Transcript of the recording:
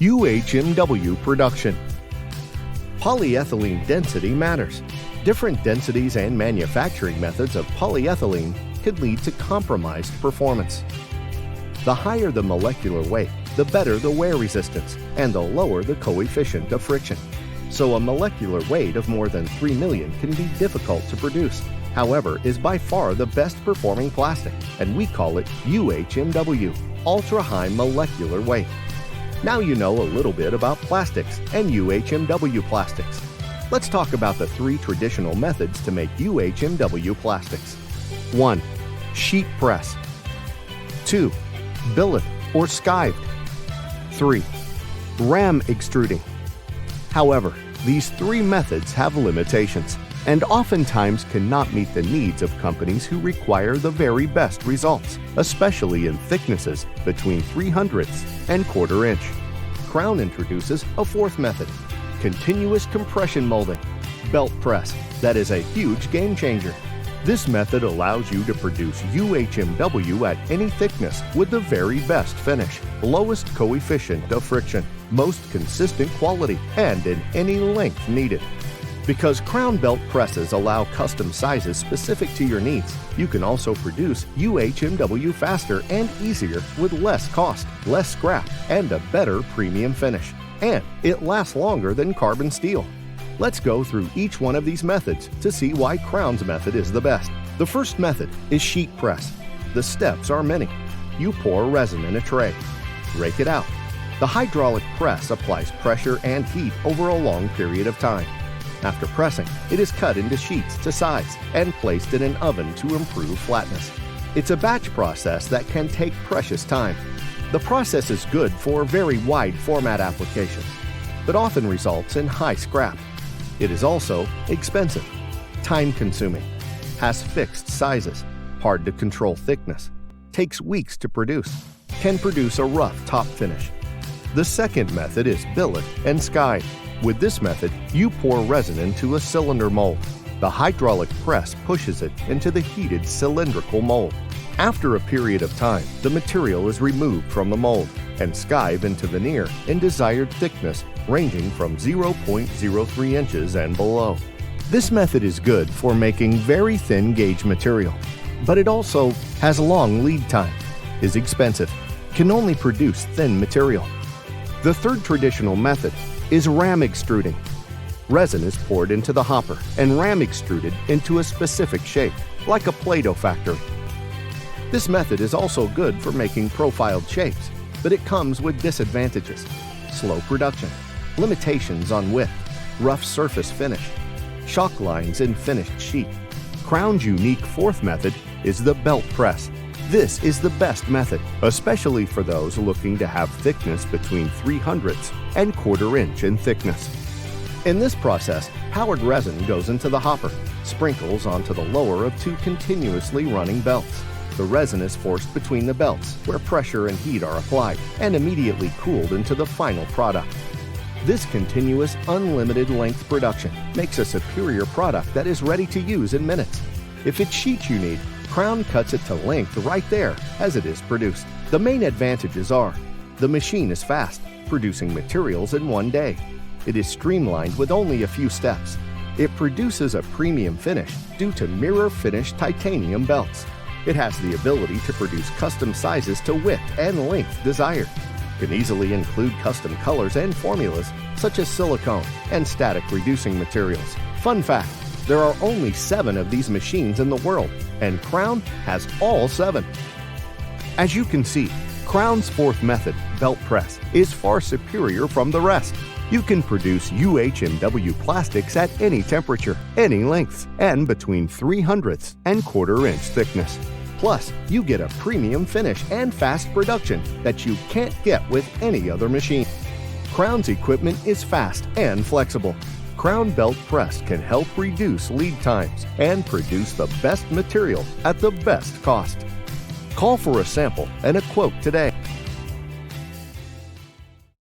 UHMW production. Polyethylene density matters. Different densities and manufacturing methods of polyethylene could lead to compromised performance. The higher the molecular weight, the better the wear resistance, and the lower the coefficient of friction. So a molecular weight of more than 3 million can be difficult to produce. However, is by far the best performing plastic, and we call it UHMW, ultra-high molecular weight. Now you know a little bit about plastics and UHMW plastics. Let's talk about the 3 traditional methods to make UHMW plastics. 1. Sheet press. 2. Billet or skived. 3. Ram extruding. However, these 3 methods have limitations and oftentimes cannot meet the needs of companies who require the very best results, especially in thicknesses between 3/100 and 1/4 inch. Crown introduces a 4th method, continuous compression molding, belt press. That is a huge game changer. This method allows you to produce UHMW at any thickness with the very best finish, lowest coefficient of friction, most consistent quality, and in any length needed. Because crown belt presses allow custom sizes specific to your needs, you can also produce UHMW faster and easier with less cost, less scrap, and a better premium finish. And it lasts longer than carbon steel. Let's go through each one of these methods to see why Crown's method is the best. The first method is sheet press. The steps are many. You pour resin in a tray. Rake it out. The hydraulic press applies pressure and heat over a long period of time. After pressing, it is cut into sheets to size and placed in an oven to improve flatness. It's a batch process that can take precious time. The process is good for very wide format applications, but often results in high scrap. It is also expensive, time-consuming, has fixed sizes, hard to control thickness, takes weeks to produce, can produce a rough top finish. The second method is billet and skive. With this method, you pour resin into a cylinder mold. The hydraulic press pushes it into the heated cylindrical mold. After a period of time, the material is removed from the mold and skive into veneer in desired thickness ranging from 0.03 inches and below. This method is good for making very thin gauge material, but it also has long lead time, is expensive, can only produce thin material. The third traditional method is ram extruding. Resin is poured into the hopper and ram extruded into a specific shape, like a Play-Doh factory. This method is also good for making profiled shapes, but it comes with disadvantages: slow production, limitations on width, rough surface finish, shock lines in finished sheet. Crown's unique 4th method is the belt press. This is the best method, especially for those looking to have thickness between 3/100 and 1/4 inch in thickness. In this process, powdered resin goes into the hopper, sprinkles onto the lower of 2 continuously running belts. The resin is forced between the belts, where pressure and heat are applied, and immediately cooled into the final product. This continuous, unlimited length production makes a superior product that is ready to use in minutes. If it's sheet you need, Crown cuts it to length right there as it is produced. The main advantages are: the machine is fast, producing materials in 1 day. It is streamlined with only a few steps. It produces a premium finish due to mirror-finished titanium belts. It has the ability to produce custom sizes to width and length desired. It can easily include custom colors and formulas such as silicone and static reducing materials. Fun fact: there are only 7 of these machines in the world, and Crown has all 7. As you can see, Crown's 4th method, belt press, is far superior from the rest. You can produce UHMW plastics at any temperature, any lengths, and between 3/100 and 1/4 inch thickness. Plus, you get a premium finish and fast production that you can't get with any other machine. Crown's equipment is fast and flexible. Crown belt press can help reduce lead times and produce the best material at the best cost. Call for a sample and a quote today.